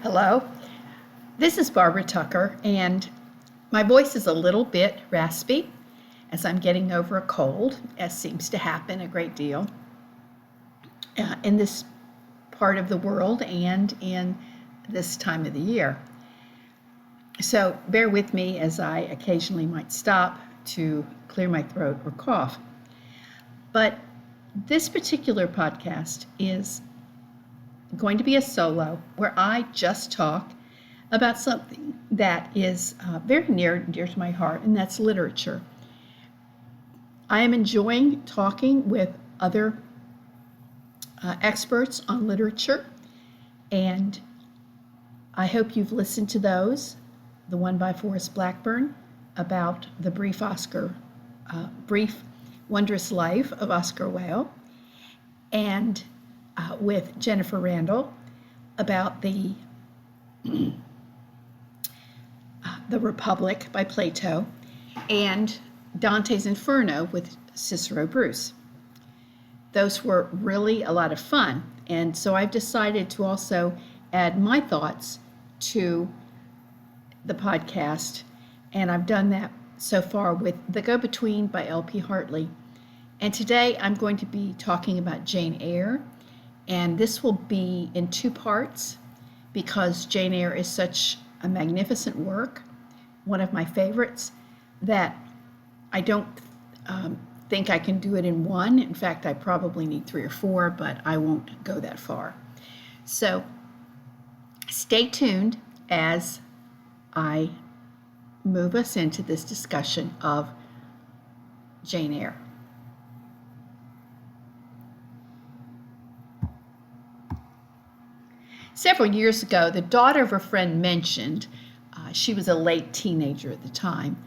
Hello, this is Barbara Tucker, and my voice is a little bit raspy as I'm getting over a cold, as seems to happen a great deal in this part of the world and in this time of the year. So bear with me as I occasionally might stop to clear my throat or cough. But this particular podcast is going to be a solo where I just talk about something that is very near and dear to my heart, and that's literature. I am enjoying talking with other experts on literature, and I hope you've listened to those. The one by Forrest Blackburn about the brief wondrous life of Oscar Wilde, and with Jennifer Randall about the Republic by Plato, and Dante's Inferno with Cicero Bruce. Those were really a lot of fun, and so I've decided to also add my thoughts to the podcast, and I've done that so far with The Go-Between by L.P. Hartley. And today I'm going to be talking about Jane Eyre, and this will be in two parts because Jane Eyre is such a magnificent work, one of my favorites, that I don't think I can do it in one. In fact, I probably need 3 or 4, but I won't go that far. So stay tuned as I move us into this discussion of Jane Eyre. Several years ago, the daughter of a friend mentioned, she was a late teenager at the time,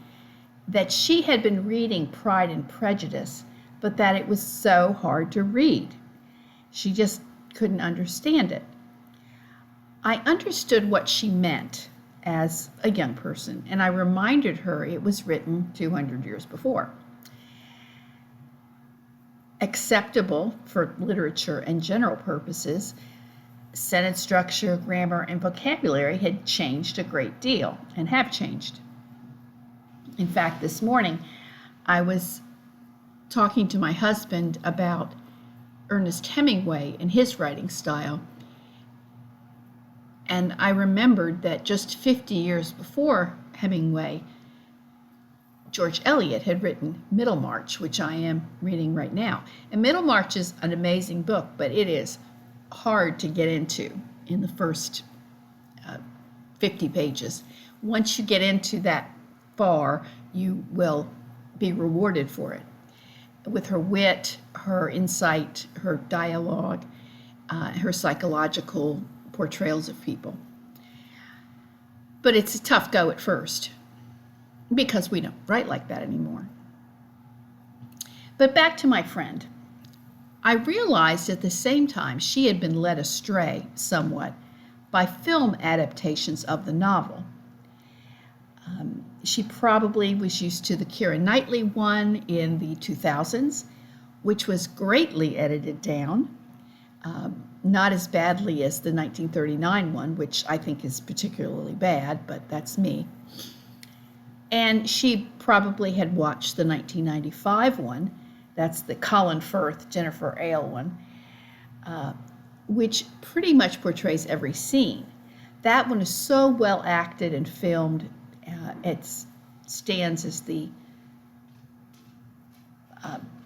that she had been reading Pride and Prejudice, but that it was so hard to read. She just couldn't understand it. I understood what she meant as a young person, and I reminded her it was written 200 years before. Acceptable for literature and general purposes, sentence structure, grammar, and vocabulary had changed a great deal and have changed. In fact, this morning I was talking to my husband about Ernest Hemingway and his writing style, and I remembered that just 50 years before Hemingway, George Eliot had written Middlemarch, which I am reading right now. And Middlemarch is an amazing book, but it is hard to get into in the first 50 pages. Once you get into that far, you will be rewarded for it. With her wit, her insight, her dialogue, her psychological portrayals of people. But it's a tough go at first because we don't write like that anymore. But back to my friend. I realized at the same time she had been led astray somewhat by film adaptations of the novel. She probably was used to the Keira Knightley one in the 2000s, which was greatly edited down, not as badly as the 1939 one, which I think is particularly bad, but that's me. And she probably had watched the 1995 one. That's the Colin Firth, Jennifer Eyre one, which pretty much portrays every scene. That one is so well acted and filmed. It stands as the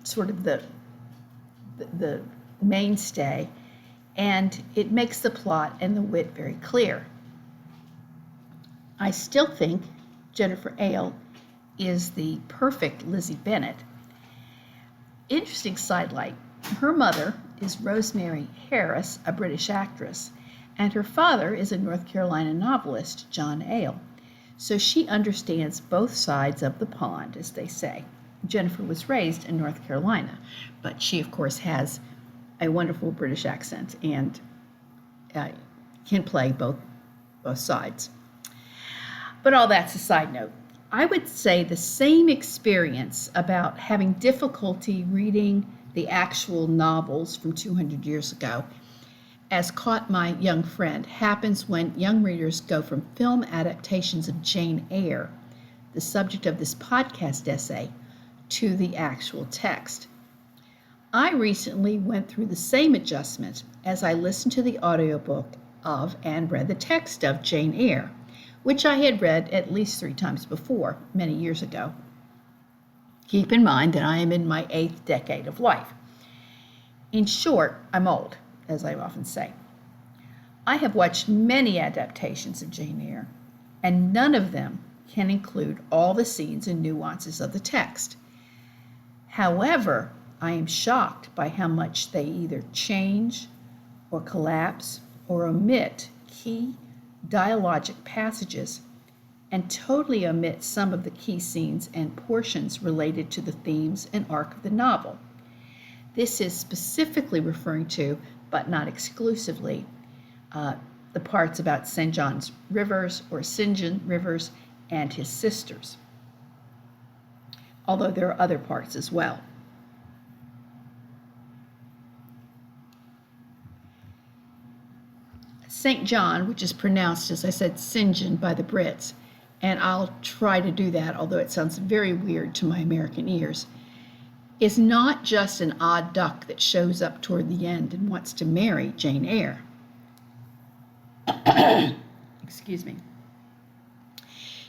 sort of the mainstay, and it makes the plot and the wit very clear. I still think Jennifer Eyre is the perfect Lizzie Bennet. Interesting sidelight. Her mother is Rosemary Harris, a British actress, and her father is a North Carolina novelist, John Eyre. So she understands both sides of the pond, as they say. Jennifer was raised in North Carolina, but she, of course, has a wonderful British accent and can play both sides. But all that's a side note. I would say the same experience about having difficulty reading the actual novels from 200 years ago as caught my young friend, happens when young readers go from film adaptations of Jane Eyre, the subject of this podcast essay, to the actual text. I recently went through the same adjustment as I listened to the audiobook of and read the text of Jane Eyre, which I had read at least 3 times before, many years ago. Keep in mind that I am in my 8th decade of life. In short, I'm old, as I often say. I have watched many adaptations of Jane Eyre, and none of them can include all the scenes and nuances of the text. However, I am shocked by how much they either change or collapse or omit key dialogic passages and totally omit some of the key scenes and portions related to the themes and arc of the novel. This is specifically referring to, but not exclusively, the parts about St. John's Rivers or St. John Rivers and his sisters, although there are other parts as well. St. John, which is pronounced, as I said, St. John by the Brits, and I'll try to do that, although it sounds very weird to my American ears, is not just an odd duck that shows up toward the end and wants to marry Jane Eyre. Excuse me.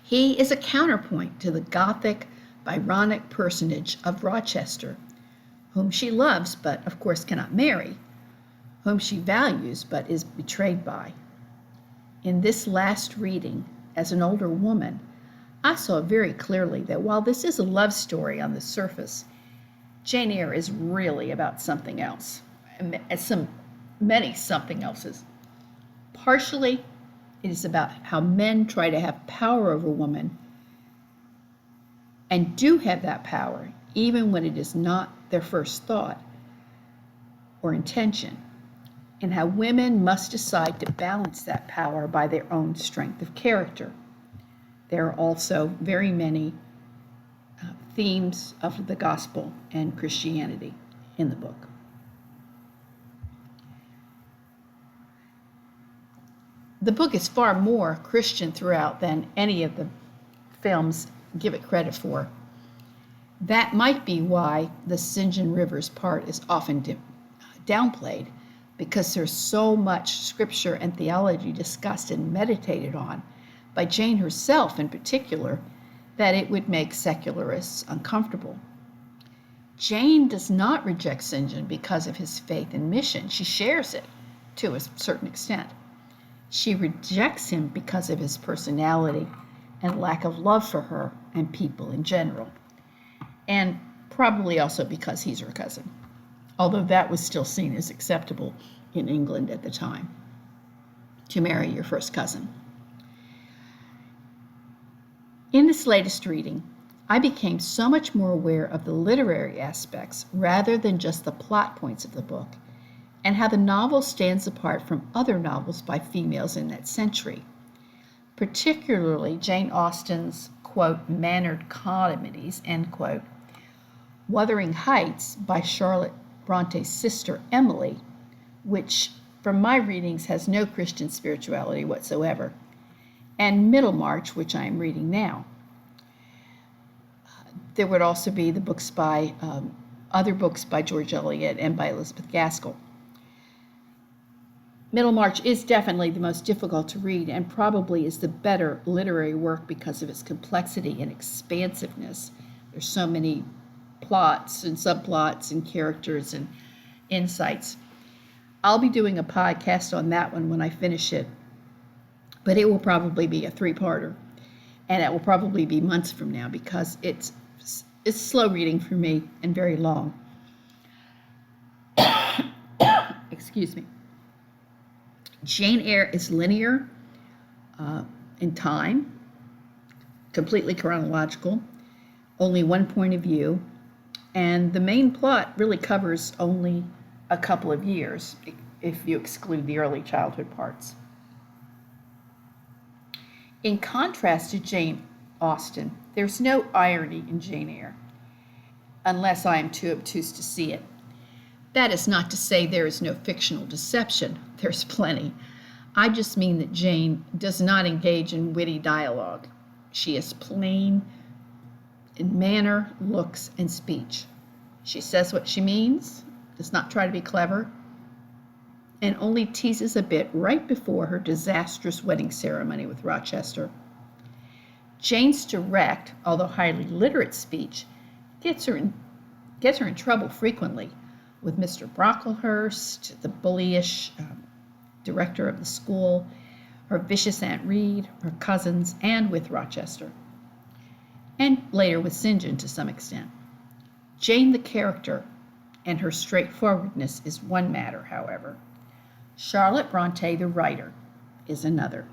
He is a counterpoint to the Gothic, Byronic personage of Rochester, whom she loves but, of course, cannot marry, whom she values but is betrayed by. In this last reading, as an older woman, I saw very clearly that while this is a love story on the surface, Jane Eyre is really about something else, many something else's. Partially, it is about how men try to have power over women and do have that power, even when it is not their first thought or intention, and how women must decide to balance that power by their own strength of character. There are also very many themes of the gospel and Christianity in the book. The book is far more Christian throughout than any of the films give it credit for. That might be why the St. John Rivers part is often downplayed, because there's so much scripture and theology discussed and meditated on by Jane herself in particular, that it would make secularists uncomfortable. Jane does not reject St. John because of his faith and mission. She shares it to a certain extent. She rejects him because of his personality and lack of love for her and people in general, and probably also because he's her cousin, although that was still seen as acceptable in England at the time, to marry your first cousin. In this latest reading, I became so much more aware of the literary aspects rather than just the plot points of the book, and how the novel stands apart from other novels by females in that century, particularly Jane Austen's, quote, mannered comedies, end quote, Wuthering Heights by Charlotte Bronte's sister Emily, which from my readings has no Christian spirituality whatsoever, and Middlemarch, which I am reading now. There would also be the books by other books by George Eliot and by Elizabeth Gaskell. Middlemarch is definitely the most difficult to read and probably is the better literary work because of its complexity and expansiveness. There's so many plots and subplots and characters and insights. I'll be doing a podcast on that one when I finish it, but it will probably be a 3-parter, and it will probably be months from now because it's slow reading for me and very long. Excuse me. Jane Eyre is linear in time, completely chronological, only one point of view, and the main plot really covers only a couple of years if you exclude the early childhood parts. In contrast to Jane Austen, there's no irony in Jane Eyre, unless I am too obtuse to see it. That is not to say there is no fictional deception. There's plenty. I just mean that Jane does not engage in witty dialogue. She is plain in manner, looks, and speech. She says what she means, does not try to be clever, and only teases a bit right before her disastrous wedding ceremony with Rochester. Jane's direct, although highly literate speech gets her in trouble frequently with Mr. Brocklehurst, the bullyish director of the school, her vicious Aunt Reed, her cousins, and with Rochester, and later with St. John to some extent. Jane the character and her straightforwardness is one matter, however. Charlotte Bronte the writer is another.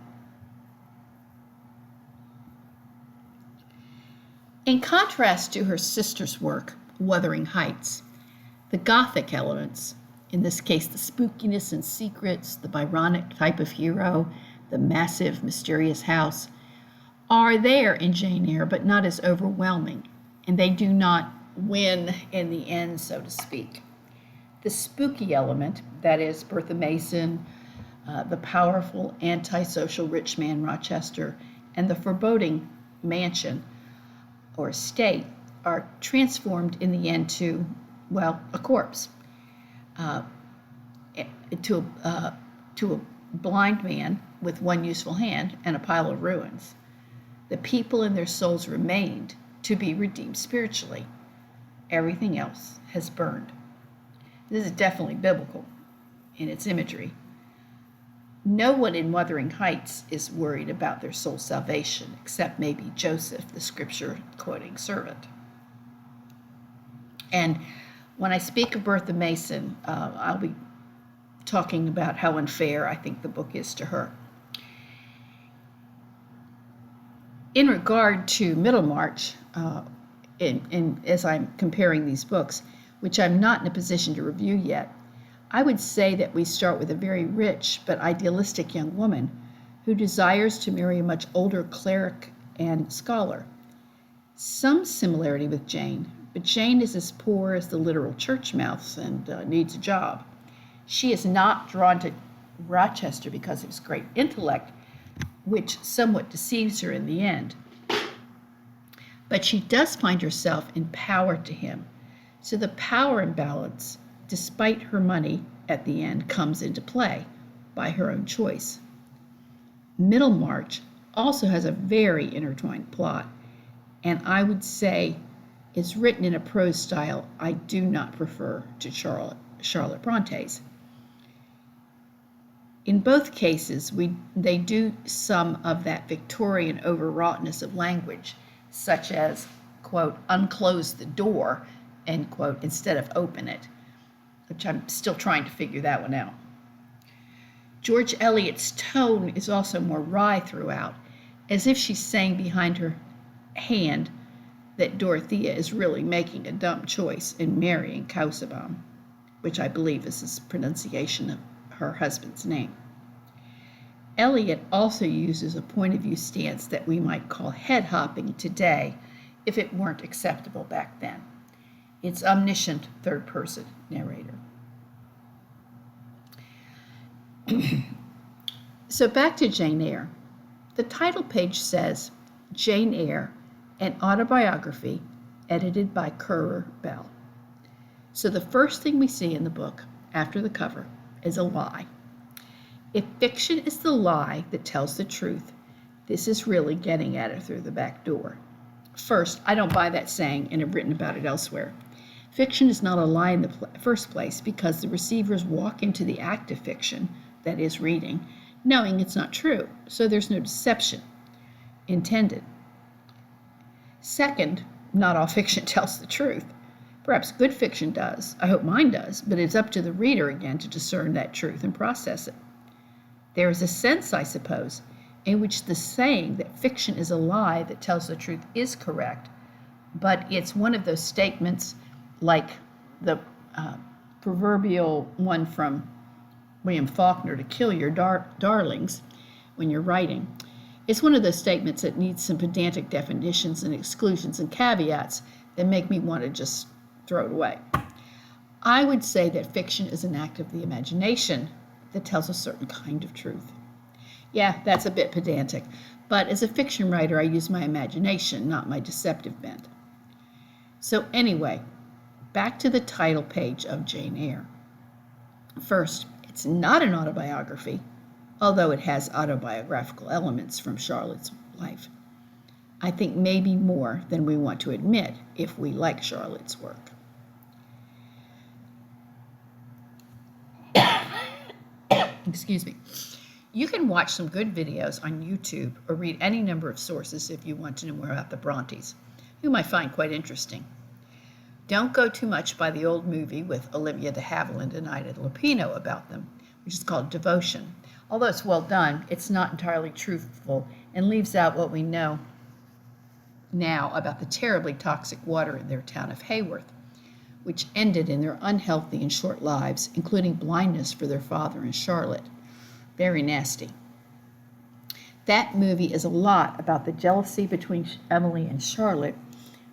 In contrast to her sister's work, Wuthering Heights, the Gothic elements, in this case the spookiness and secrets, the Byronic type of hero, the massive, mysterious house, are there in Jane Eyre, but not as overwhelming, and they do not win in the end, so to speak. The spooky element, that is Bertha Mason, the powerful antisocial rich man Rochester, and the foreboding mansion or estate, are transformed in the end to, well, a corpse, to a blind man with one useful hand and a pile of ruins. The people and their souls remained to be redeemed spiritually. Everything else has burned. This is definitely biblical in its imagery. No one in Wuthering Heights is worried about their soul salvation, except maybe Joseph, the scripture-quoting servant. And when I speak of Bertha Mason, I'll be talking about how unfair I think the book is to her. In regard to Middlemarch, as I'm comparing these books, which I'm not in a position to review yet, I would say that we start with a very rich but idealistic young woman who desires to marry a much older cleric and scholar. Some similarity with Jane, but Jane is as poor as the literal church mouse and needs a job. She is not drawn to Rochester because of his great intellect, which somewhat deceives her in the end. But she does find herself empowered to him. So the power imbalance, despite her money at the end, comes into play by her own choice. Middlemarch also has a very intertwined plot, and I would say is written in a prose style I do not prefer to Charlotte Bronte's. In both cases, they do some of that Victorian overwrougtness of language, such as, quote, unclose the door, end quote, instead of open it, which I'm still trying to figure that one out. George Eliot's tone is also more wry throughout, as if she's saying behind her hand that Dorothea is really making a dumb choice in marrying Casaubon, which I believe is his pronunciation of her husband's name. Eliot also uses a point of view stance that we might call head hopping today if it weren't acceptable back then. It's omniscient third person narrator. So back to Jane Eyre. The title page says, Jane Eyre, an autobiography edited by Currer Bell. So the first thing we see in the book, after the cover, is a lie. If fiction is the lie that tells the truth, this is really getting at it through the back door. First, I don't buy that saying and have written about it elsewhere. Fiction is not a lie in the first place because the receivers walk into the act of fiction, that is reading, knowing it's not true, so there's no deception intended. Second, not all fiction tells the truth. Perhaps good fiction does. I hope mine does, but it's up to the reader again to discern that truth and process it. There is a sense, I suppose, in which the saying that fiction is a lie that tells the truth is correct, but it's one of those statements like the proverbial one from William Faulkner, to kill your darlings when you're writing. It's one of those statements that needs some pedantic definitions and exclusions and caveats that make me want to just throw it away. I would say that fiction is an act of the imagination that tells a certain kind of truth. Yeah, that's a bit pedantic, but as a fiction writer, I use my imagination, not my deceptive bent. So anyway, back to the title page of Jane Eyre. First, it's not an autobiography, although it has autobiographical elements from Charlotte's life. I think maybe more than we want to admit if we like Charlotte's work. Excuse me. You can watch some good videos on YouTube or read any number of sources if you want to know more about the Brontes, whom I find quite interesting. Don't go too much by the old movie with Olivia de Havilland and Ida Lupino about them, which is called Devotion. Although it's well done, it's not entirely truthful and leaves out what we know now about the terribly toxic water in their town of Haworth, which ended in their unhealthy and short lives, including blindness for their father and Charlotte. Very nasty. That movie is a lot about the jealousy between Emily and Charlotte,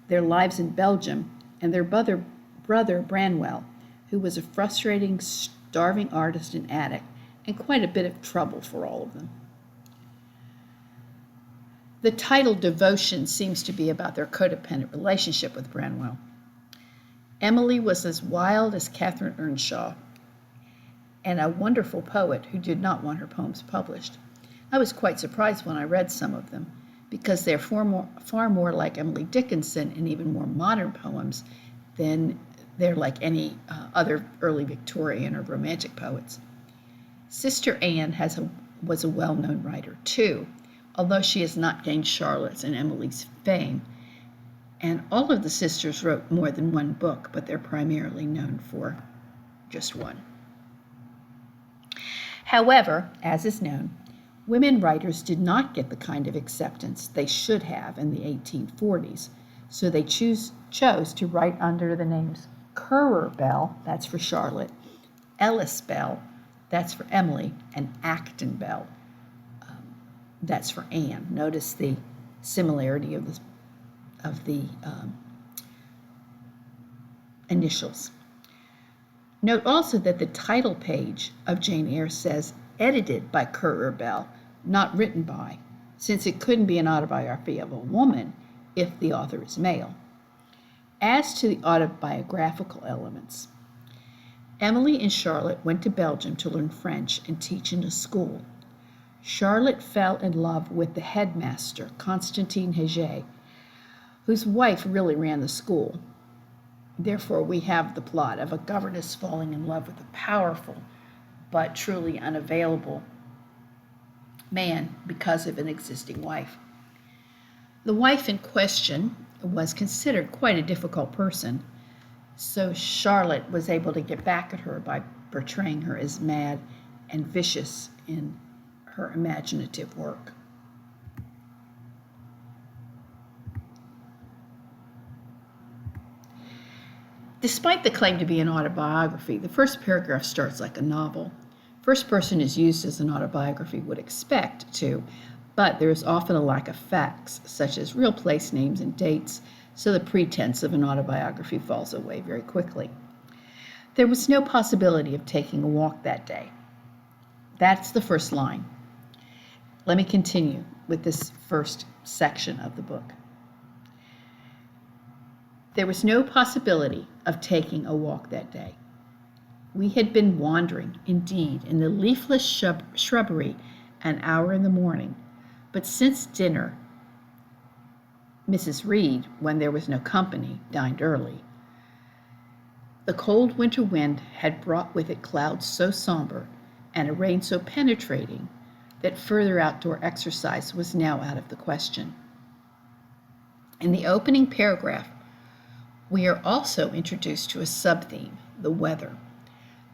their lives in Belgium, and their brother Branwell, who was a frustrating, starving artist and addict, and quite a bit of trouble for all of them. The title Devotion seems to be about their codependent relationship with Branwell. Emily was as wild as Catherine Earnshaw, and a wonderful poet who did not want her poems published. I was quite surprised when I read some of them, because they're far more like Emily Dickinson and even more modern poems than they're like any other early Victorian or Romantic poets. Sister Anne was a well-known writer too, although she has not gained Charlotte's and Emily's fame. And all of the sisters wrote more than one book, but they're primarily known for just one. However, as is known, women writers did not get the kind of acceptance they should have in the 1840s, so they chose to write under the names Currer Bell, that's for Charlotte, Ellis Bell, that's for Emily, and Acton Bell, that's for Anne. Notice the similarity of the initials. Note also that the title page of Jane Eyre says edited by Currer Bell, not written by, since it couldn't be an autobiography of a woman if the author is male. As to the autobiographical elements, Emily and Charlotte went to Belgium to learn French and teach in a school. Charlotte fell in love with the headmaster, Constantine Heger, whose wife really ran the school. Therefore, we have the plot of a governess falling in love with a powerful but truly unavailable man because of an existing wife. The wife in question was considered quite a difficult person, so Charlotte was able to get back at her by portraying her as mad and vicious in her imaginative work. Despite the claim to be an autobiography, the first paragraph starts like a novel. First person is used as an autobiography would expect to, but there is often a lack of facts, such as real place names and dates, so the pretense of an autobiography falls away very quickly. There was no possibility of taking a walk that day. That's the first line. Let me continue with this first section of the book. There was no possibility of taking a walk that day. We had been wandering, indeed, in the leafless shrubbery an hour in the morning, but since dinner, Mrs. Reed, when there was no company, dined early. The cold winter wind had brought with it clouds so somber and a rain so penetrating that further outdoor exercise was now out of the question. In the opening paragraph, we are also introduced to a sub-theme, the weather.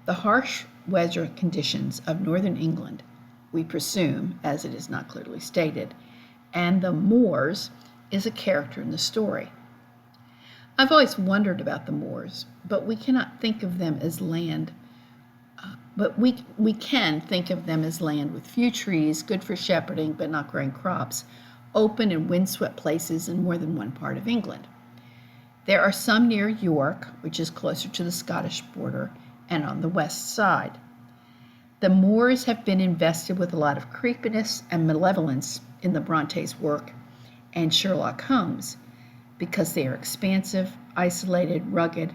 The harsh weather conditions of northern England, we presume, as it is not clearly stated, and the moors is a character in the story. I've always wondered about the moors, but we cannot think of them as land. But we can think of them as land with few trees, good for shepherding but not growing crops, open and windswept places in more than one part of England. There are some near York, which is closer to the Scottish border, and on the west side. The moors have been invested with a lot of creepiness and malevolence in the Brontes' work and Sherlock Holmes because they are expansive, isolated, rugged,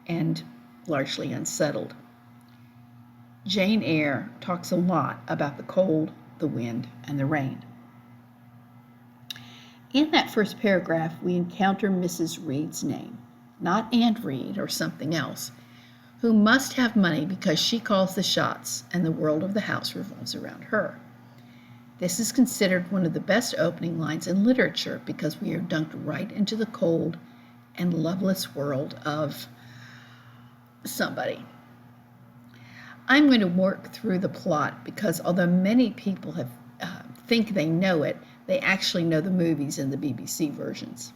and largely unsettled. Jane Eyre talks a lot about the cold, the wind, and the rain. In that first paragraph, we encounter Mrs. Reed's name, not Aunt Reed or something else, who must have money because she calls the shots and the world of the house revolves around her. This is considered one of the best opening lines in literature because we are dunked right into the cold and loveless world of somebody. I'm going to work through the plot because although many people think they know it, they actually know the movies and the BBC versions.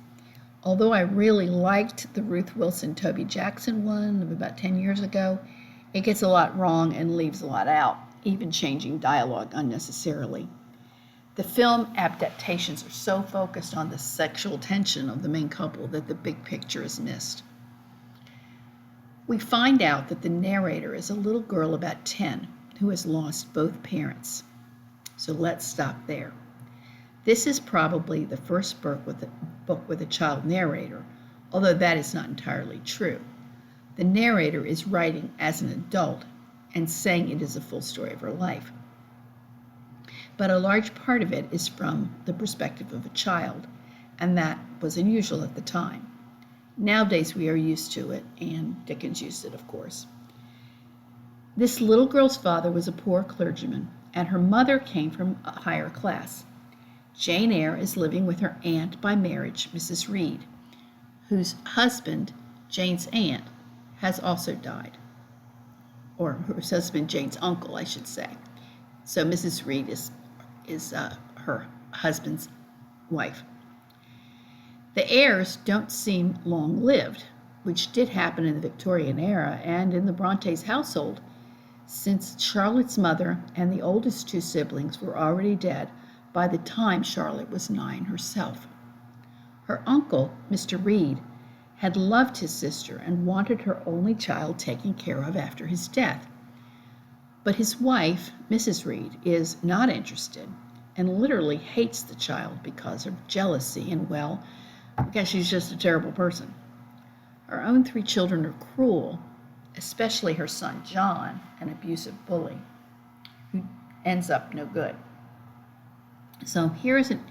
Although I really liked the Ruth Wilson, Toby Jackson one of about 10 years ago, it gets a lot wrong and leaves a lot out, even changing dialogue unnecessarily. The film adaptations are so focused on the sexual tension of the main couple that the big picture is missed. We find out that the narrator is a little girl about 10 who has lost both parents. So let's stop there. This is probably the first book with a child narrator, although that is not entirely true. The narrator is writing as an adult and saying it is a full story of her life. But a large part of it is from the perspective of a child, and that was unusual at the time. Nowadays we are used to it, and Dickens used it, of course. This little girl's father was a poor clergyman, and her mother came from a higher class. Jane Eyre is living with her aunt by marriage, Mrs. Reed, whose husband, Jane's aunt, has also died. Or her husband, Jane's uncle, I should say. So Mrs. Reed is her husband's wife. The Eyres don't seem long-lived, which did happen in the Victorian era and in the Brontes' household, since Charlotte's mother and the oldest two siblings were already dead by the time Charlotte was 9 herself. Her uncle, Mr. Reed, had loved his sister and wanted her only child taken care of after his death. But his wife, Mrs. Reed, is not interested and literally hates the child because of jealousy and, well, because she's just a terrible person. Her own 3 children are cruel, especially her son John, an abusive bully who ends up no good. So here's an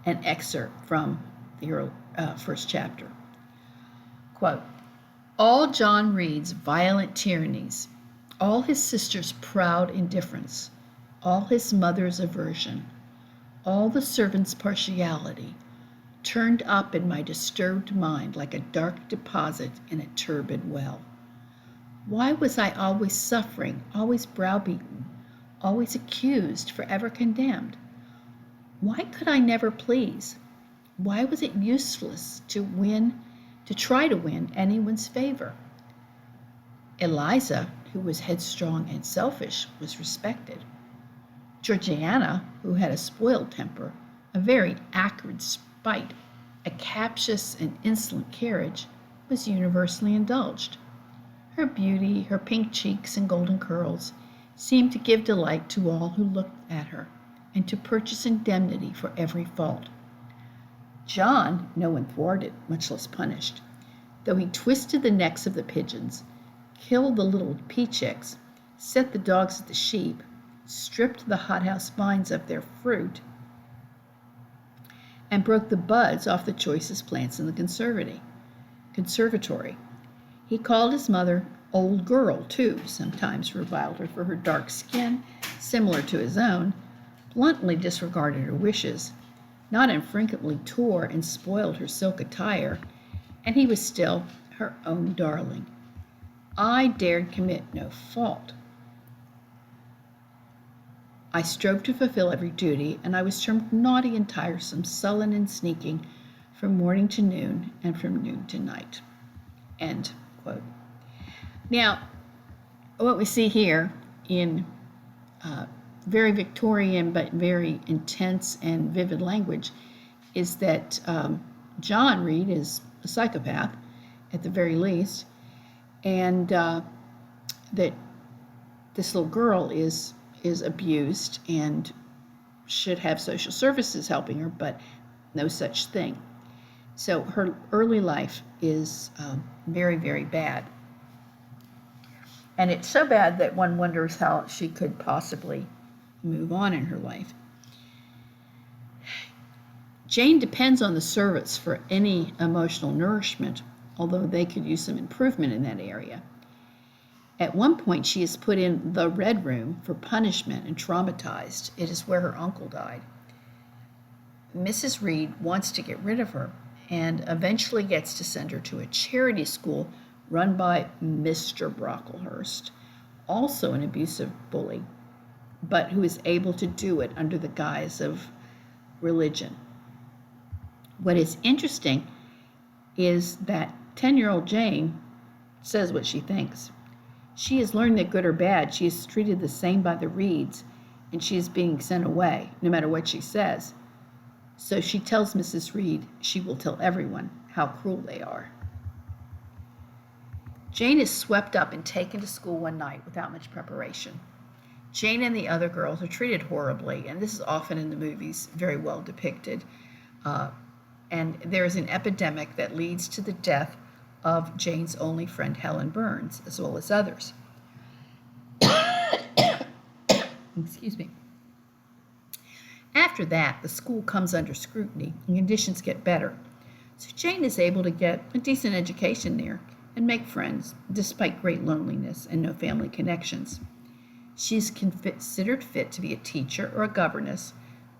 excerpt from the first chapter. Quote, all John Reed's violent tyrannies, all his sister's proud indifference, all his mother's aversion, all the servants' partiality, turned up in my disturbed mind like a dark deposit in a turbid well. Why was I always suffering, always browbeaten, always accused, forever condemned? Why could I never please? Why was it useless to try to win anyone's favor? Eliza, who was headstrong and selfish, was respected. Georgiana, who had a spoiled temper, a very acrid spite, a captious and insolent carriage, was universally indulged. Her beauty, her pink cheeks and golden curls, seemed to give delight to all who looked at her, and to purchase indemnity for every fault. John no one thwarted, much less punished, though he twisted the necks of the pigeons, killed the little pea-chicks, set the dogs at the sheep, stripped the hothouse vines of their fruit, and broke the buds off the choicest plants in the conservatory. He called his mother old girl, too, sometimes reviled her for her dark skin, similar to his own, bluntly disregarded her wishes, not infrequently tore and spoiled her silk attire, and he was still her own darling. I dared commit no fault. I strove to fulfill every duty, and I was termed naughty and tiresome, sullen and sneaking, from morning to noon and from noon to night. End quote. Now, what we see here in very Victorian but very intense and vivid language is that John Reed is a psychopath, at the very least, and that this little girl is abused and should have social services helping her, but no such thing. So her early life is very, very bad. And it's so bad that one wonders how she could possibly move on in her life. Jane depends on the servants for any emotional nourishment, although they could use some improvement in that area. At one point, she is put in the Red Room for punishment and traumatized. It is where her uncle died. Mrs. Reed wants to get rid of her and eventually gets to send her to a charity school run by Mr. Brocklehurst, also an abusive bully, but who is able to do it under the guise of religion. What is interesting is that 10-year-old Jane says what she thinks. She has learned that good or bad, she is treated the same by the Reeds, and she is being sent away, no matter what she says. So she tells Mrs. Reed she will tell everyone how cruel they are. Jane is swept up and taken to school one night without much preparation. Jane and the other girls are treated horribly, and this is often in the movies very well depicted. And there is an epidemic that leads to the death of Jane's only friend, Helen Burns, as well as others. Excuse me. After that, the school comes under scrutiny and conditions get better. So Jane is able to get a decent education there and make friends, despite great loneliness and no family connections. She's considered fit to be a teacher or a governess,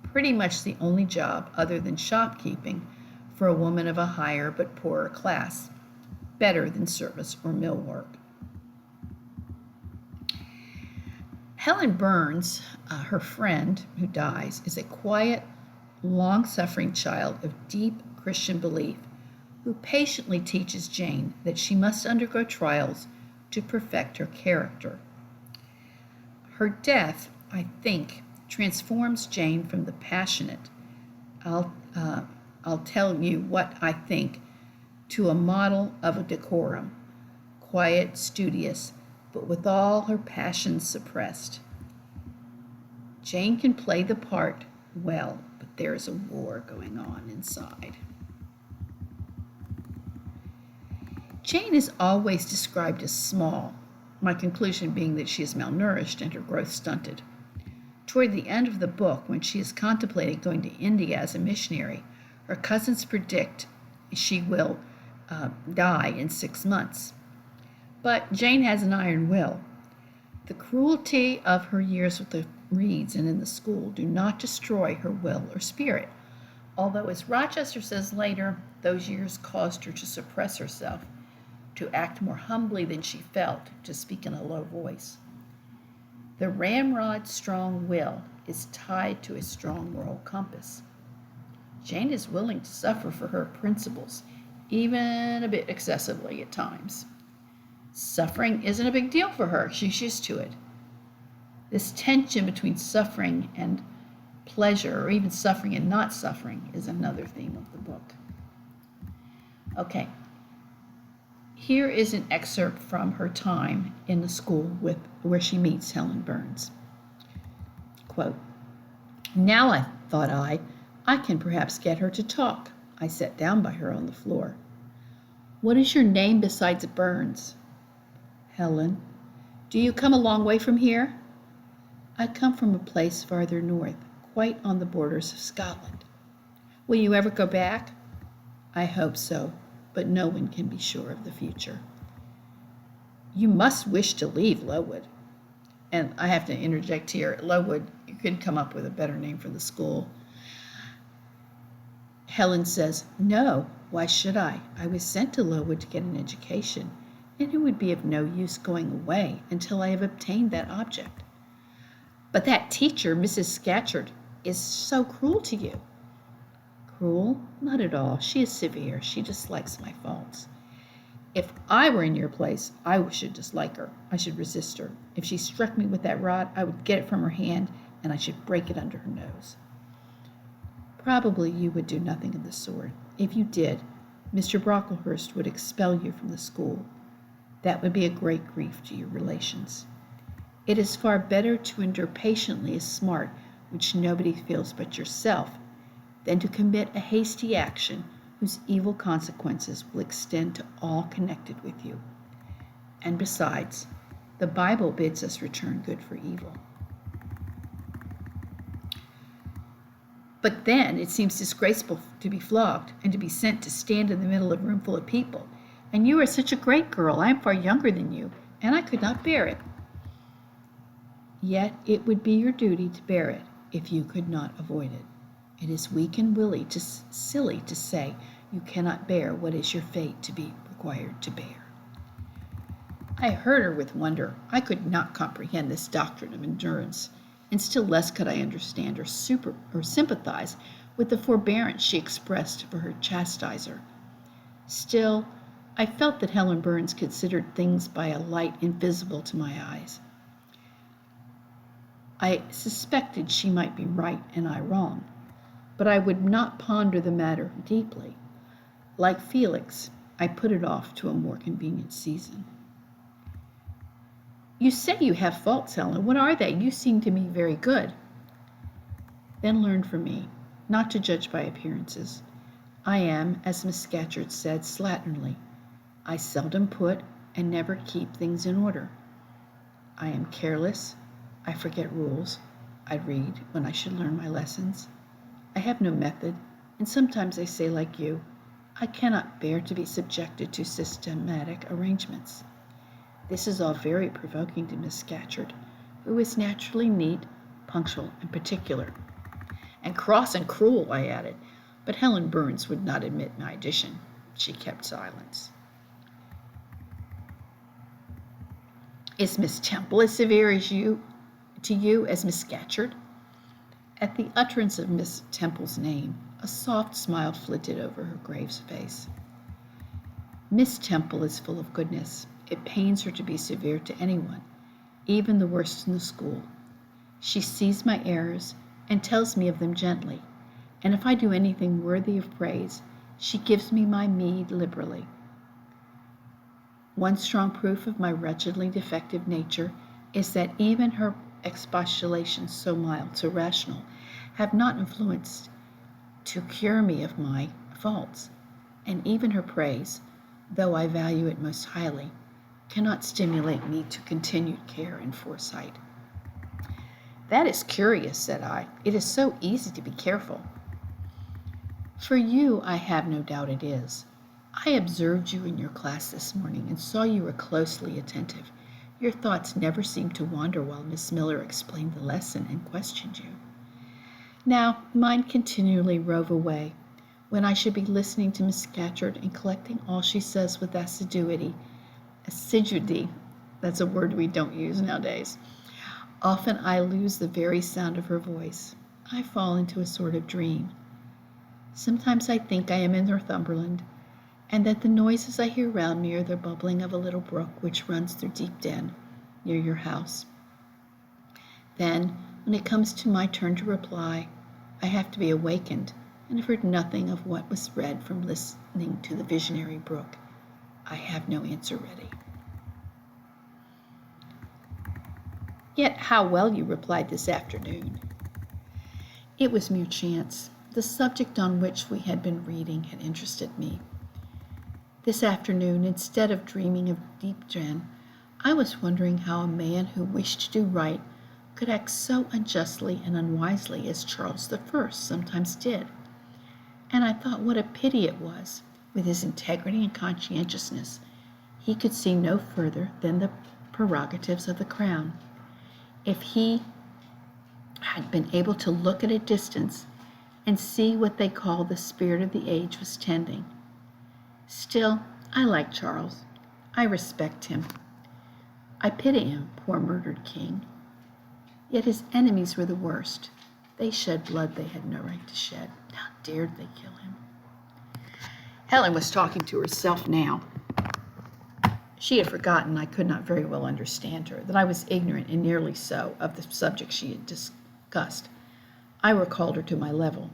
pretty much the only job other than shopkeeping for a woman of a higher but poorer class, better than service or mill work. Helen Burns, her friend who dies, is a quiet, long-suffering child of deep Christian belief who patiently teaches Jane that she must undergo trials to perfect her character. Her death, I think, transforms Jane from the passionate, I'll tell you what I think, to a model of a decorum, quiet, studious, but with all her passions suppressed. Jane can play the part well, but there is a war going on inside. Jane is always described as small, my conclusion being that she is malnourished and her growth stunted. Toward the end of the book, when she is contemplating going to India as a missionary, her cousins predict she will die in 6 months. But Jane has an iron will. The cruelty of her years with the Reeds and in the school do not destroy her will or spirit, although, as Rochester says later, those years caused her to suppress herself, to act more humbly than she felt, to speak in a low voice. The ramrod strong will is tied to a strong moral compass. Jane is willing to suffer for her principles, even a bit excessively at times. Suffering isn't a big deal for her. She's used to it. This tension between suffering and pleasure, or even suffering and not suffering, is another theme of the book. Okay. Here is an excerpt from her time in the school where she meets Helen Burns. Quote, "Now, thought I can perhaps get her to talk." I sat down by her on the floor. "What is your name besides Burns?" "Helen." "Do you come a long way from here?" "I come from a place farther north, quite on the borders of Scotland." "Will you ever go back?" "I hope so, but no one can be sure of the future." "You must wish to leave Lowood." And I have to interject here, Lowood, you couldn't come up with a better name for the school. Helen says, "No, why should I? I was sent to Lowood to get an education, and it would be of no use going away until I have obtained that object." "But that teacher, Mrs. Scatcherd, is so cruel to you." "Cruel? Not at all. She is severe. She dislikes my faults. If I were in your place, I should dislike her. I should resist her. If she struck me with that rod, I would get it from her hand, and I should break it under her nose." "Probably you would do nothing of the sort. If you did, Mr. Brocklehurst would expel you from the school. That would be a great grief to your relations. It is far better to endure patiently a smart which nobody feels but yourself, than to commit a hasty action whose evil consequences will extend to all connected with you. And besides, the Bible bids us return good for evil. But then it seems disgraceful to be flogged and to be sent to stand in the middle of a room full of people. And you are such a great girl. I am far younger than you, and I could not bear it. Yet it would be your duty to bear it if you could not avoid it. It is weak and silly to say you cannot bear what is your fate to be required to bear. I heard her with wonder. I could not comprehend this doctrine of endurance, and still less could I understand or sympathize with the forbearance she expressed for her chastiser. Still, I felt that Helen Burns considered things by a light invisible to my eyes. I suspected she might be right and I wrong, but I would not ponder the matter deeply. Like Felix, I put it off to a more convenient season. You say you have faults, Helen. What are they? You seem to me very good. Then learn from me not to judge by appearances. I am, as Miss Scatcherd said, slatternly. I seldom put and never keep things in order. I am careless. I forget rules. I read when I should learn my lessons. I have no method, and sometimes I say like you, I cannot bear to be subjected to systematic arrangements. This is all very provoking to Miss Scatcherd, who is naturally neat, punctual, and particular. And cross and cruel, I added, but Helen Burns would not admit my addition. She kept silence. Is Miss Temple as severe to you as Miss Scatcherd? At the utterance of Miss Temple's name, a soft smile flitted over her grave face. Miss Temple is full of goodness. It pains her to be severe to anyone, even the worst in the school. She sees my errors and tells me of them gently, and if I do anything worthy of praise, she gives me my meed liberally. One strong proof of my wretchedly defective nature is that even her expostulations, so mild, so rational, have not influenced to cure me of my faults, and even her praise, though I value it most highly, cannot stimulate me to continued care and foresight. That is curious, said I. It is so easy to be careful. For you, I have no doubt it is. I observed you in your class this morning and saw you were closely attentive. Your thoughts never seemed to wander while Miss Miller explained the lesson and questioned you. Now, mine continually rove away when I should be listening to Miss Scatcherd and collecting all she says with assiduity, that's a word we don't use nowadays. Often I lose the very sound of her voice. I fall into a sort of dream. Sometimes I think I am in Northumberland, and that the noises I hear round me are the bubbling of a little brook which runs through Deep Den, near your house. Then, when it comes to my turn to reply, I have to be awakened, and have heard nothing of what was read from listening to the visionary brook. I have no answer ready. Yet how well you replied this afternoon. It was mere chance. The subject on which we had been reading had interested me. This afternoon, instead of dreaming of Deep Den, I was wondering how a man who wished to do right could act so unjustly and unwisely as Charles I sometimes did. And I thought what a pity it was, with his integrity and conscientiousness, he could see no further than the prerogatives of the crown. If he had been able to look at a distance and see what they call the spirit of the age was tending. Still, I like Charles. I respect him. I pity him, poor murdered king. Yet his enemies were the worst. They shed blood they had no right to shed. How dared they kill him? Helen was talking to herself now. She had forgotten I could not very well understand her, that I was ignorant, and nearly so, of the subject she had discussed. I recalled her to my level.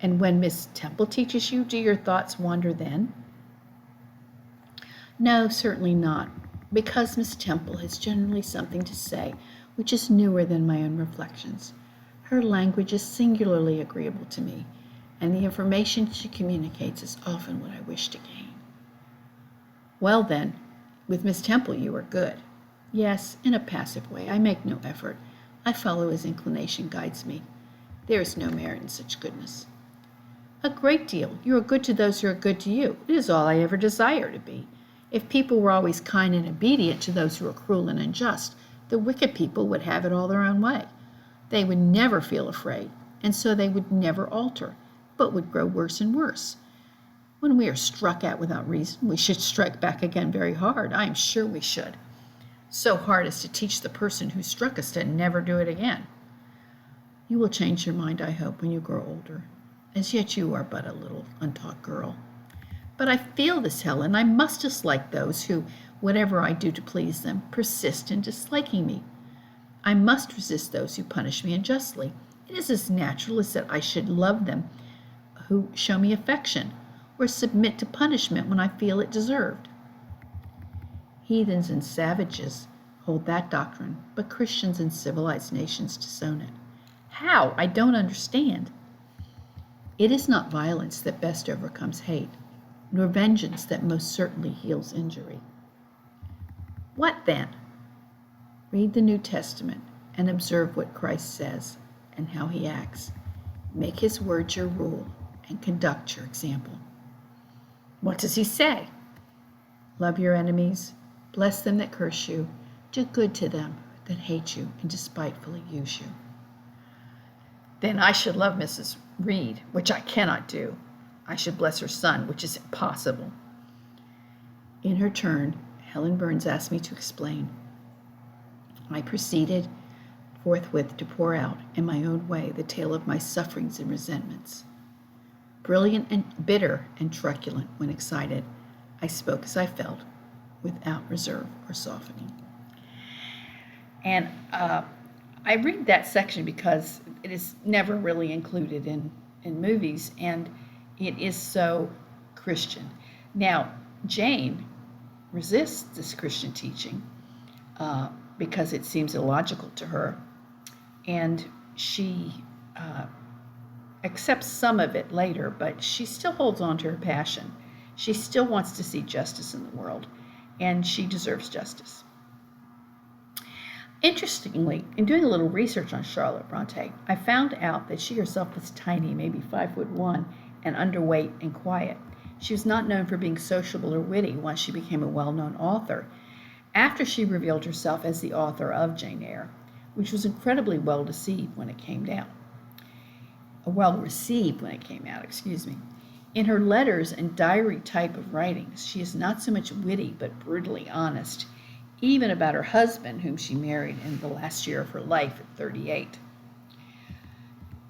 And when Miss Temple teaches you, do your thoughts wander then? No, certainly not, because Miss Temple has generally something to say which is newer than my own reflections. Her language is singularly agreeable to me, and the information she communicates is often what I wish to gain. Well then, with Miss Temple you are good. Yes, in a passive way. I make no effort. I follow as inclination guides me. There is no merit in such goodness. A great deal. You are good to those who are good to you. It is all I ever desire to be. If people were always kind and obedient to those who are cruel and unjust, the wicked people would have it all their own way. They would never feel afraid, and so they would never alter, but would grow worse and worse. When we are struck at without reason, we should strike back again very hard. I am sure we should. So hard as to teach the person who struck us to never do it again. You will change your mind, I hope, when you grow older. As yet you are but a little untaught girl. But I feel this, Helen. I must dislike those who, whatever I do to please them, persist in disliking me. I must resist those who punish me unjustly. It is as natural as that I should love them who show me affection, or submit to punishment when I feel it deserved. Heathens and savages hold that doctrine, but Christians and civilized nations disown it. How? I don't understand. It is not violence that best overcomes hate, nor vengeance that most certainly heals injury. What then? Read the New Testament and observe what Christ says and how he acts. Make his words your rule and conduct your example. What does he say? Love your enemies, bless them that curse you, do good to them that hate you and despitefully use you. Then I should love Mrs. Reed, which I cannot do. I should bless her son, which is impossible. In her turn, Helen Burns asked me to explain. I proceeded forthwith to pour out, in my own way, the tale of my sufferings and resentments. Brilliant and bitter and truculent when excited, I spoke as I felt, without reserve or softening. And I read that section because it is never really included in movies, and it is so Christian. Now, Jane resists this Christian teaching because it seems illogical to her, and she accepts some of it later, but she still holds on to her passion. She still wants to see justice in the world, and she deserves justice. Interestingly, in doing a little research on Charlotte Bronte, I found out that she herself was tiny, maybe 5'1", and underweight and quiet. She was not known for being sociable or witty once she became a well-known author, after she revealed herself as the author of Jane Eyre, which was incredibly well-received when it came out. In her letters and diary type of writings, she is not so much witty but brutally honest, even about her husband, whom she married in the last year of her life at 38.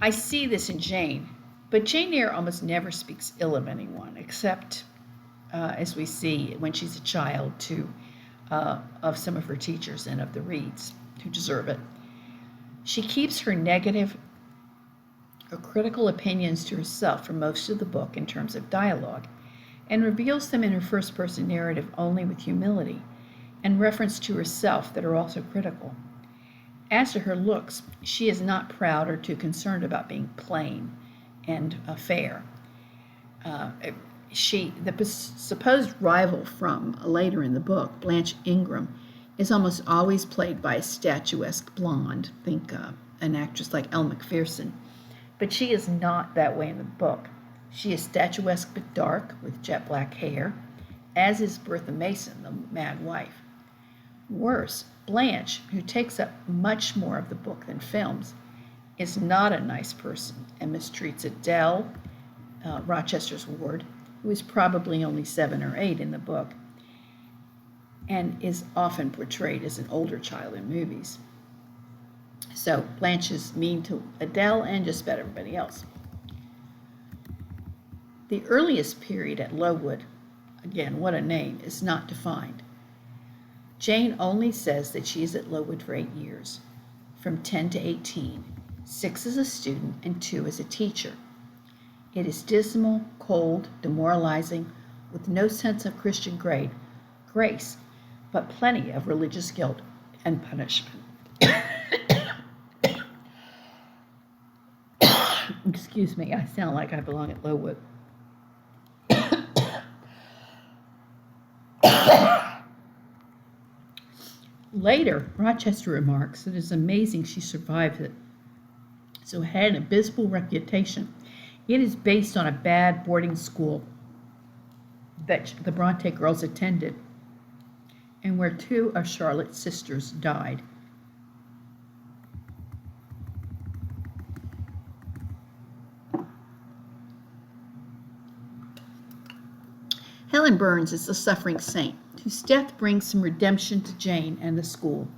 I see this in Jane, but Jane Eyre almost never speaks ill of anyone, except, as we see when she's a child, of some of her teachers and of the Reeds, who deserve it. She keeps her negative or critical opinions to herself for most of the book in terms of dialogue, and reveals them in her first-person narrative only with humility and reference to herself that are also critical. As to her looks, she is not proud or too concerned about being plain and fair. The supposed rival from later in the book, Blanche Ingram, is almost always played by a statuesque blonde. Think an actress like Elle Macpherson. But she is not that way in the book. She is statuesque but dark, with jet black hair, as is Bertha Mason, the mad wife. Worse, Blanche, who takes up much more of the book than films, is not a nice person and mistreats Adele, Rochester's ward, who is probably only 7 or 8 in the book, and is often portrayed as an older child in movies. So Blanche is mean to Adele and just about everybody else. The earliest period at Lowood, again, what a name, is not defined. Jane only says that she is at Lowood for 8 years, from 10 to 18, 6 as a student and 2 as a teacher. It is dismal, cold, demoralizing, with no sense of Christian grace, but plenty of religious guilt and punishment. Excuse me, I sound like I belong at Lowood. Later, Rochester remarks, "It is amazing she survived it. So it had an abysmal reputation. It is based on a bad boarding school that the Bronte girls attended, and where two of Charlotte's sisters died." Helen Burns is the suffering saint, whose death brings some redemption to Jane and the school.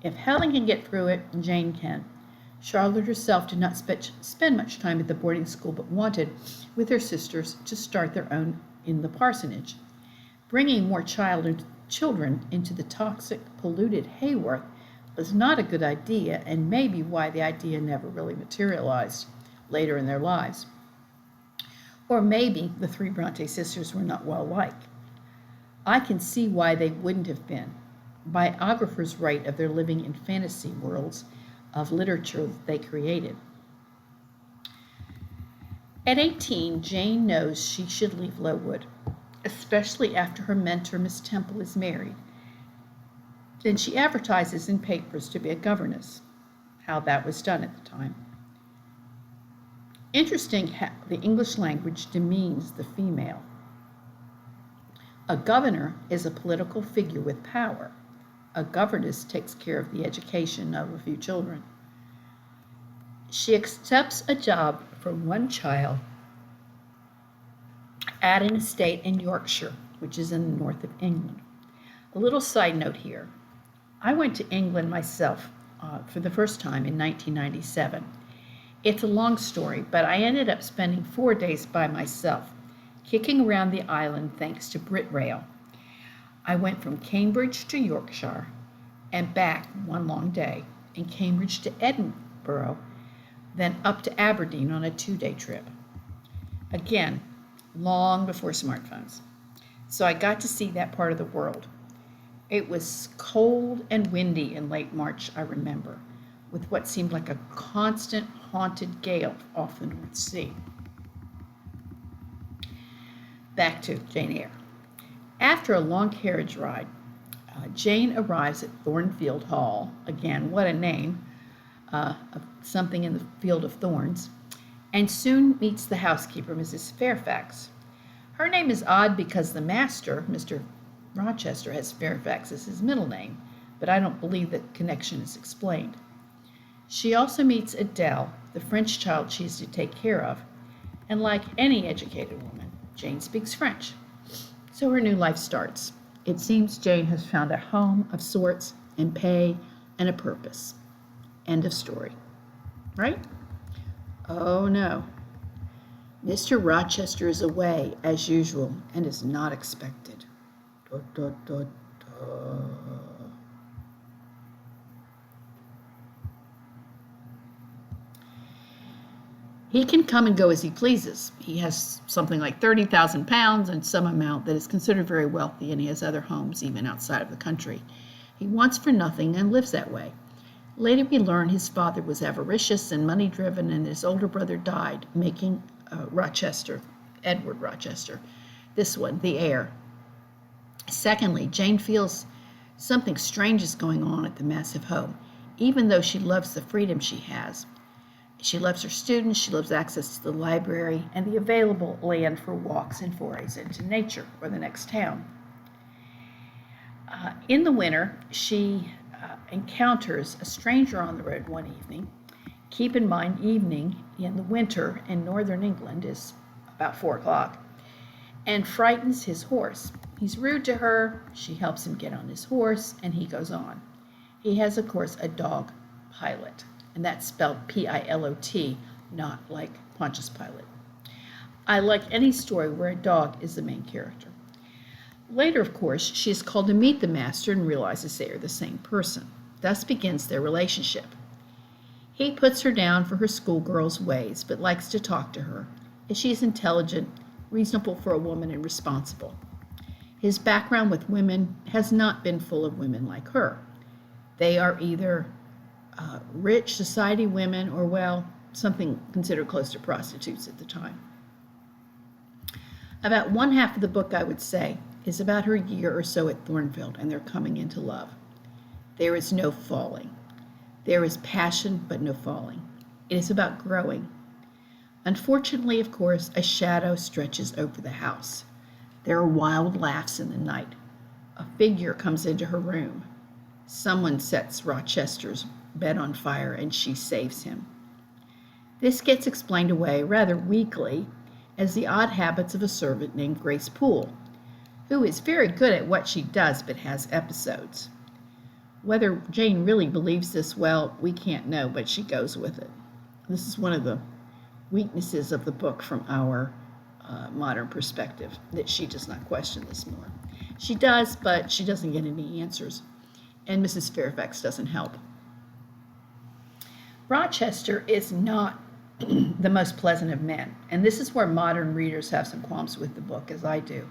If Helen can get through it, Jane can. Charlotte herself did not spend much time at the boarding school, but wanted, with her sisters, to start their own in the parsonage. Bringing more children into the toxic, polluted Haworth was not a good idea, and may be why the idea never really materialized later in their lives. Or maybe the three Bronte sisters were not well liked. I can see why they wouldn't have been. Biographers write of their living in fantasy worlds of literature that they created. At 18, Jane knows she should leave Lowood, especially after her mentor, Miss Temple, is married. Then she advertises in papers to be a governess, how that was done at the time. Interesting how the English language demeans the female. A governor is a political figure with power. A governess takes care of the education of a few children. She accepts a job for one child at an estate in Yorkshire, which is in the north of England. A little side note here. I went to England myself for the first time in 1997. It's a long story, but I ended up spending 4 days by myself, kicking around the island thanks to Britrail. I went from Cambridge to Yorkshire and back one long day, and Cambridge to Edinburgh, then up to Aberdeen on a 2-day trip. Again, long before smartphones. So I got to see that part of the world. It was cold and windy in late March, I remember, with what seemed like a constant haunted gale off the North Sea. Back to Jane Eyre. After a long carriage ride, Jane arrives at Thornfield Hall. Again, what a name, of something in the field of thorns, and soon meets the housekeeper, Mrs. Fairfax. Her name is odd because the master, Mr. Rochester, has Fairfax as his middle name, but I don't believe that connection is explained. She also meets Adele, the French child she is to take care of, and like any educated woman, Jane speaks French. So her new life starts. It seems Jane has found a home of sorts and pay and a purpose. End of story. Right? Oh no. Mr. Rochester is away, as usual, and is not expected. Da, da, da, da. He can come and go as he pleases. He has something like 30,000 pounds and some amount that is considered very wealthy, and he has other homes even outside of the country. He wants for nothing and lives that way. Later we learn his father was avaricious and money-driven, and his older brother died, making Edward Rochester, this one, the heir. Secondly, Jane feels something strange is going on at the massive home, even though she loves the freedom she has. She loves her students, she loves access to the library, and the available land for walks and forays into nature or the next town. In the winter, she encounters a stranger on the road one evening. Keep in mind, evening in the winter in northern England is about 4 o'clock, and frightens his horse. He's rude to her, she helps him get on his horse, and he goes on. He has, of course, a dog Pilot, and that's spelled Pilot, not like Pontius Pilate. I like any story where a dog is the main character. Later, of course, she is called to meet the master and realizes they are the same person. Thus begins their relationship. He puts her down for her schoolgirl's ways, but likes to talk to her, She is intelligent, reasonable for a woman, and responsible. His background with women has not been full of women like her. They are either rich society women or, well, something considered close to prostitutes at the time. About one half of the book, I would say, is about her year or so at Thornfield and their coming into love. There is no falling. There is passion, but no falling. It is about growing. Unfortunately, of course, a shadow stretches over the house. There are wild laughs in the night. A figure comes into her room. Someone sets Rochester's bed on fire, and she saves him. This gets explained away rather weakly as the odd habits of a servant named Grace Poole, who is very good at what she does but has episodes. Whether Jane really believes this, well, we can't know, but she goes with it. This is one of the weaknesses of the book from our modern perspective, that she does not question this more. She does, but she doesn't get any answers, and Mrs. Fairfax doesn't help. Rochester is not the most pleasant of men, and this is where modern readers have some qualms with the book, as I do.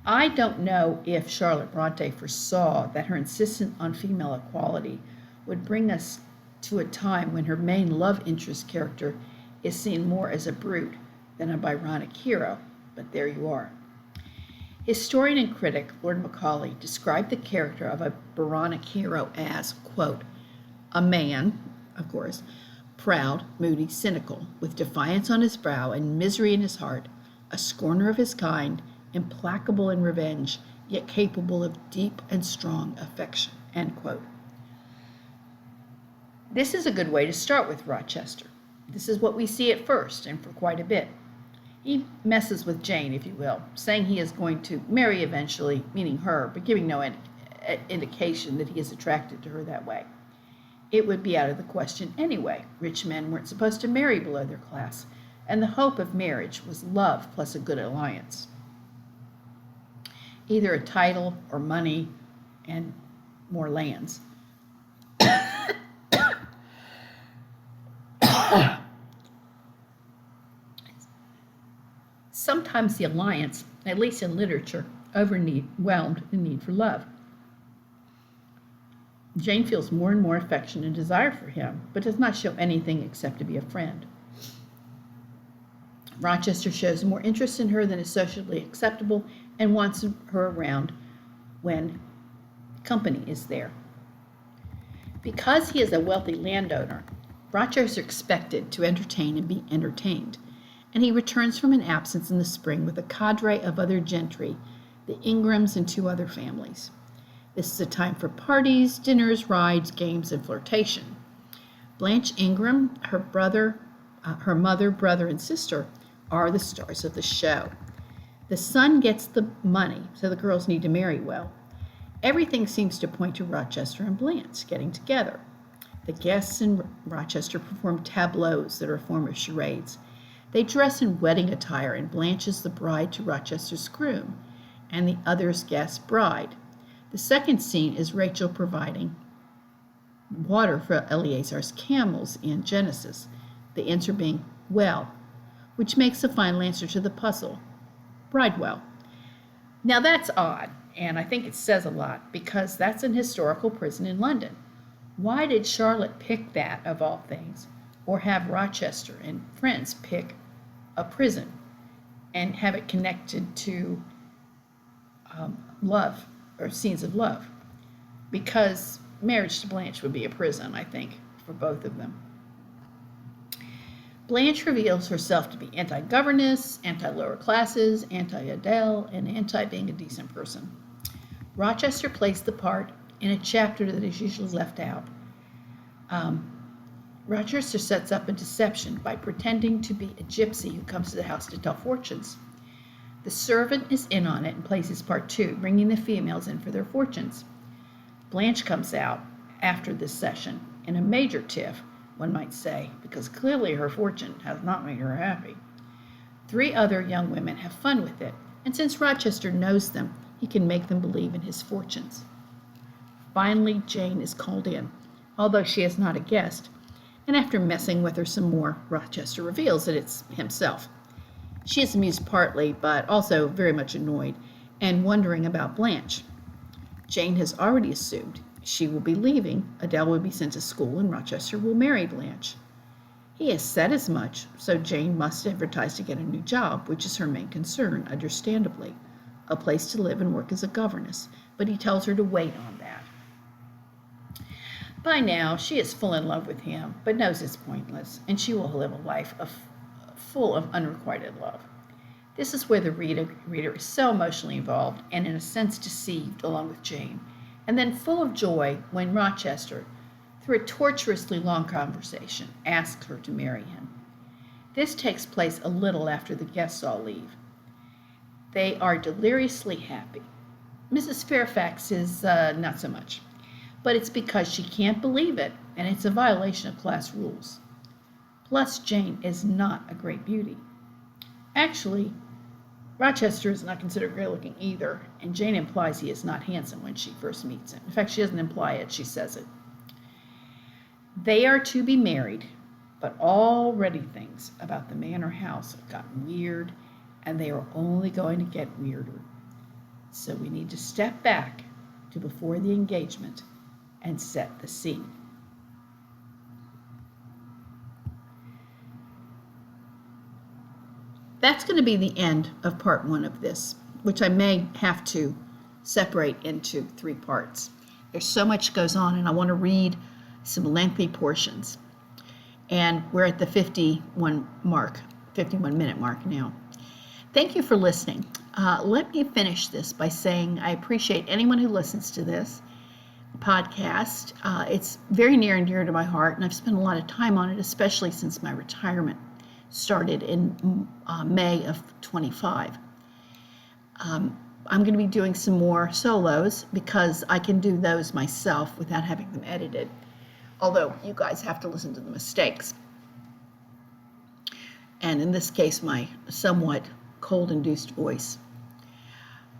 I don't know if Charlotte Bronte foresaw that her insistence on female equality would bring us to a time when her main love interest character is seen more as a brute than a Byronic hero, but there you are. Historian and critic Lord Macaulay described the character of a Byronic hero as, quote, a man, of course, proud, moody, cynical, with defiance on his brow and misery in his heart, a scorner of his kind, implacable in revenge, yet capable of deep and strong affection, end quote. This is a good way to start with Rochester. This is what we see at first, and for quite a bit. He messes with Jane, if you will, saying he is going to marry eventually, meaning her, but giving no indication that he is attracted to her that way. It would be out of the question anyway. Rich men weren't supposed to marry below their class, and the hope of marriage was love plus a good alliance. Either a title or money and more lands. Sometimes the alliance, at least in literature, overwhelmed the need for love. Jane feels more and more affection and desire for him, but does not show anything except to be a friend. Rochester shows more interest in her than is socially acceptable and wants her around when company is there. Because he is a wealthy landowner, Rochester is expected to entertain and be entertained, and he returns from an absence in the spring with a cadre of other gentry, the Ingrams and 2 other families. This is a time for parties, dinners, rides, games, and flirtation. Blanche Ingram, her mother, brother, and sister are the stars of the show. The son gets the money, so the girls need to marry well. Everything seems to point to Rochester and Blanche getting together. The guests in Rochester perform tableaus that are a form of charades. They dress in wedding attire, and Blanche is the bride to Rochester's groom, and the other's guest bride. The second scene is Rachel providing water for Eleazar's camels in Genesis, the answer being well, which makes a final answer to the puzzle, Bridewell. Now that's odd, and I think it says a lot, because that's an historical prison in London. Why did Charlotte pick that, of all things, or have Rochester and friends pick a prison and have it connected to love or scenes of love? Because Marriage to Blanche would be a prison, I think, for both of them. Blanche reveals herself to be anti-governess, anti-lower classes, anti-Adele, and anti-being a decent person. Rochester plays the part in a chapter that is usually left out. Rochester sets up a deception by pretending to be a gypsy who comes to the house to tell fortunes. The servant is in on it and plays his part too, bringing the females in for their fortunes. Blanche comes out after this session in a major tiff, one might say, because clearly her fortune has not made her happy. 3 other young women have fun with it, and since Rochester knows them, he can make them believe in his fortunes. Finally, Jane is called in, although she is not a guest, and after messing with her some more, Rochester reveals that it's himself. She is amused partly, but also very much annoyed and wondering about Blanche. Jane has already assumed she will be leaving, Adele will be sent to school, and Rochester will marry Blanche. He has said as much, so Jane must advertise to get a new job, which is her main concern, understandably, a place to live and work as a governess, but he tells her to wait on that. By now, she is full in love with him, but knows it's pointless, and she will live a life full of unrequited love. This is where the reader is so emotionally involved and in a sense deceived along with Jane, and then full of joy when Rochester, through a tortuously long conversation, asks her to marry him. This takes place a little after the guests all leave. They are deliriously happy. Mrs. Fairfax is not so much, but it's because she can't believe it, and it's a violation of class rules. Plus, Jane is not a great beauty. Actually, Rochester is not considered great-looking either, and Jane implies he is not handsome when she first meets him. In fact, she doesn't imply it, she says it. They are to be married, but already things about the manor house have gotten weird, and they are only going to get weirder. So we need to step back to before the engagement and set the scene. That's going to be the end of part 1 of this, which I may have to separate into 3 parts. There's so much goes on, and I want to read some lengthy portions. And we're at the 51-minute mark now. Thank you for listening. Let me finish this by saying I appreciate anyone who listens to this podcast. It's very near and dear to my heart, and I've spent a lot of time on it, especially since my retirement started in May of 25. I'm going to be doing some more solos because I can do those myself without having them edited, although you guys have to listen to the mistakes. And in this case, my somewhat cold-induced voice.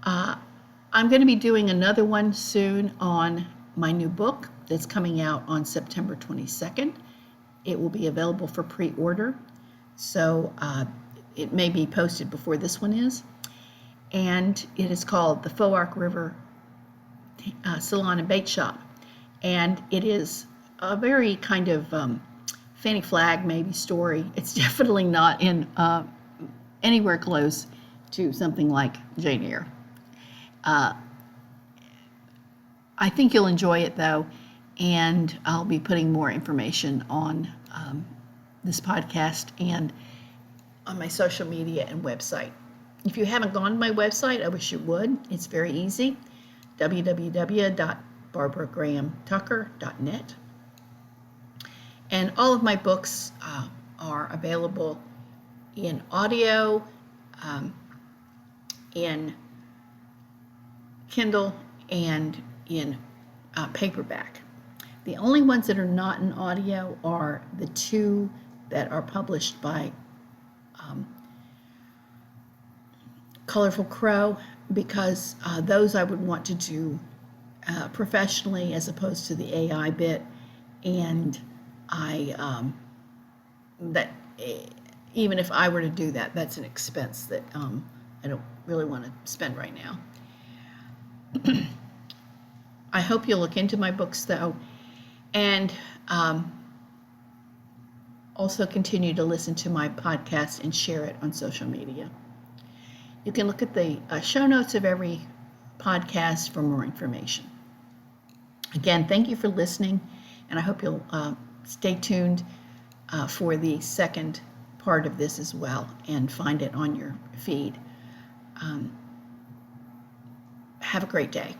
I'm going to be doing another one soon on my new book that's coming out on September 22nd. It will be available for pre-order, so it may be posted before this one is. And it is called The Faux Arc River Salon and Bait Shop. And it is a very kind of Fanny Flagg maybe story. It's definitely not in anywhere close to something like Jane Eyre. I think you'll enjoy it though, and I'll be putting more information on this podcast and on my social media and website. If you haven't gone to my website, I wish you would. It's very easy, www.barbaragrahamtucker.net. And all of my books are available in audio, in Kindle, and in paperback. The only ones that are not in audio are the 2 that are published by Colorful Crow, because those I would want to do professionally as opposed to the AI bit, and even if I were to do that, that's an expense that I don't really want to spend right now. I hope you'll look into my books though, and also continue to listen to my podcast and share it on social media. You can look at the show notes of every podcast for more information. Again, thank you for listening, and I hope you'll stay tuned for the second part of this as well and find it on your feed. Have a great day.